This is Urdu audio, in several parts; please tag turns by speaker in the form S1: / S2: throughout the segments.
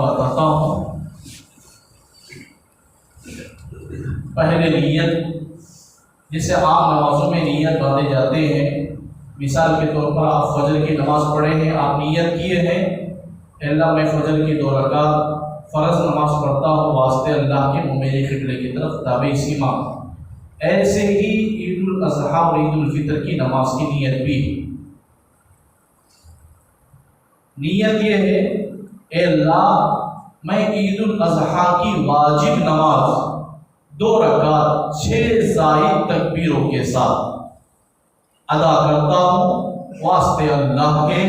S1: بتاتا ہوں۔ پہلے نیت، جسے عام نمازوں میں نیت باندھے جاتے ہیں، مثال کے طور پر آپ فجر کی نماز پڑھے ہیں، آپ نیت کیے ہیں کہ اللہ میں فجر کی 2 رکعت فرض نماز پڑھتا ہوں واسطے اللہ کے میرے قبلے کی طرف تابع سیما۔ ایسے ہی عید الاضحیٰ اور عید الفطر کی نماز کی نیت بھی، نیت یہ ہے اے اللہ میں عید الاضحیٰ کی واجب نماز 2 رکعت 6 زائد تکبیروں کے ساتھ ادا کرتا ہوں واسطے اللہ کے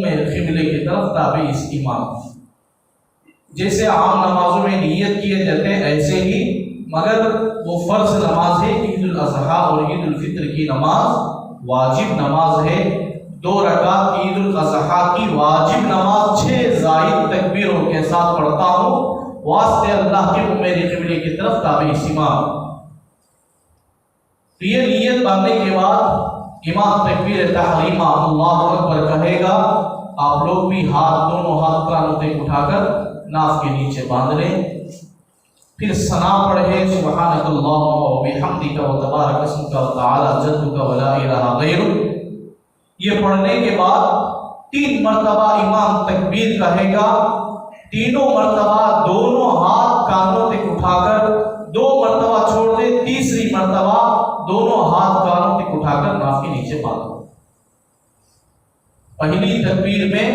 S1: میرے قبلے کی طرف تابع استعمال۔ جیسے عام نمازوں میں نیت کیے جاتے ہیں ایسے ہی، مگر وہ فرض نماز ہے عید الاضحیٰ اور عید الفطر کی نماز واجب نماز ہے۔ 2 رکعت عید الاضحیٰ کی واجب نماز 6 زائد تکبیروں کے ساتھ پڑھتا ہوں واسطے اللہ کے میرے قبلے کی طرف تابع استعمال۔ یہ نیت باندھنے کے بعد امام تکبیر تحریمہ اللہ اکبر کہے گا، آپ لوگ بھی دونوں ہاتھ کانوں تک اٹھا کر ناف کے نیچے باندھ لیں، پھر ثنا پڑھے سبحانک اللہم و بحمدک و تبارک اسمک و تعالی جدک و لا الہ غیرک۔ یہ پڑھنے کے بعد 3 مرتبہ امام تکبیر کہے گا، تینوں مرتبہ دونوں ہاتھ کانوں تک اٹھا کر 2 مرتبہ چھوڑ دے، تیسری مرتبہ دونوں ہاتھ کانوں تک اٹھا کر ناف کے نیچے باندھ دو۔ پہلی تکبیر میں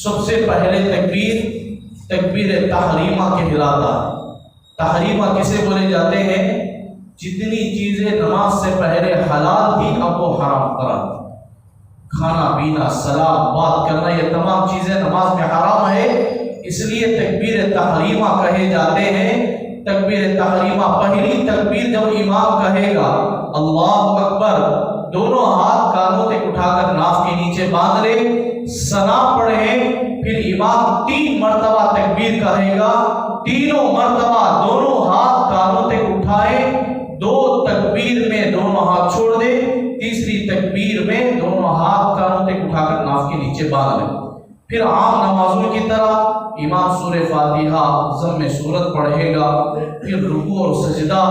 S1: سب سے پہلے تکبیر تحریمہ کہلاتا ہے۔ تحریمہ کسے بولے جاتے ہیں؟ جتنی چیزیں نماز سے پہلے حلال تھی اب وہ حرام قرار، کھانا پینا، صلاۃ، بات کرنا، یہ تمام چیزیں نماز میں حرام ہے، اس لیے تکبیر تحریمہ کہے جاتے ہیں۔ تکبیر تحریمہ پہلی تکبیر جب امام کہے گا اللہ اکبر، دونوں ہاتھ کانوں تک اٹھا کر ناف کے نیچے باندھ لے، ثنا پڑھے، پھر امام 3 مرتبہ تکبیر کہے گا، تینوں مرتبہ دونوں ہاتھ کانوں تک اٹھائے، 2 تکبیر میں دونوں ہاتھ چھوڑ دے، تیسری تکبیر میں دونوں ہاتھ کانوں تک اٹھا کر ناف کے نیچے باندھ لے۔ پھر عام نمازوں کی طرح امام سورہ فاتحہ ضم سورت پڑھے گا، پھر رکوع اور سجدہ،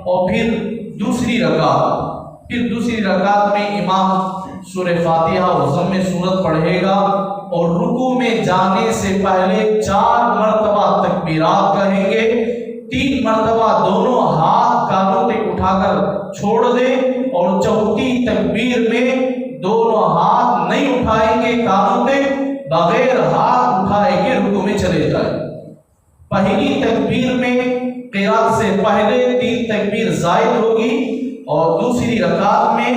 S1: اور پھر دوسری رکعت میں امام سورہ فاتحہ اور ضم سورت پڑھے گا، اور رکوع میں جانے سے پہلے 4 مرتبہ تکبیرات کہیں گے، 3 مرتبہ دونوں ہاتھ کانوں تک اٹھا کر چھوڑ دیں، اور چوتھی تکبیر میں دونوں ہاتھ نہیں اٹھائیں گے کانوں تک، بغیر ہاتھ اٹھائے کے رکوع میں چلے جائیں۔ پہلی تکبیر میں قرات سے پہلے 3 تکبیر زائد ہوگی، اور دوسری رکعت میں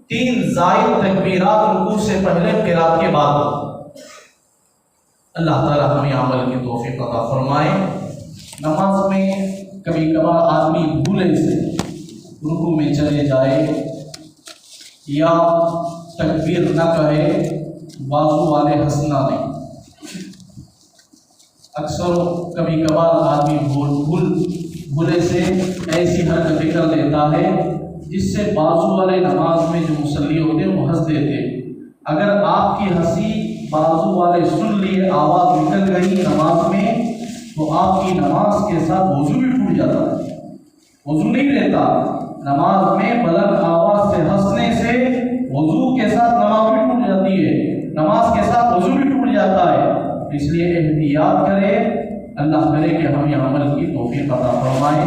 S1: 3 زائد تکبیرات رکوع سے پہلے قرات کے بعد ہوگی۔ اللہ تعالیٰ ہمیں عمل کی توفیق عطا فرمائے۔ نماز میں کبھی کبھار آدمی بھولے سے رکوع میں چلے جائے یا تکبیر نہ کہے، بازو والے ہنسنا نہیں۔ اکثر کبھی کبھار آدمی بھولے سے ایسی حرکتیں کر لیتا ہے جس سے بازو والے نماز میں جو مصلی ہوتے ہیں وہ ہنس دیتے ہیں۔ اگر آپ کی ہنسی بازو والے سن لیے، آواز نکل گئی نماز میں، تو آپ کی نماز کے ساتھ وضو بھی ٹوٹ جاتا ہے، وضو نہیں رہتا۔ نماز میں بلند آواز سے ہنسنے سے وضو کے ساتھ نماز بھی ٹوٹ جاتی ہے، نماز کے ساتھ وضو بھی ٹوٹ جاتا ہے۔ اس لیے احتیاط کرے، اللہ کرے کہ ہمیں عمل کی توفیق عطا فرمائے۔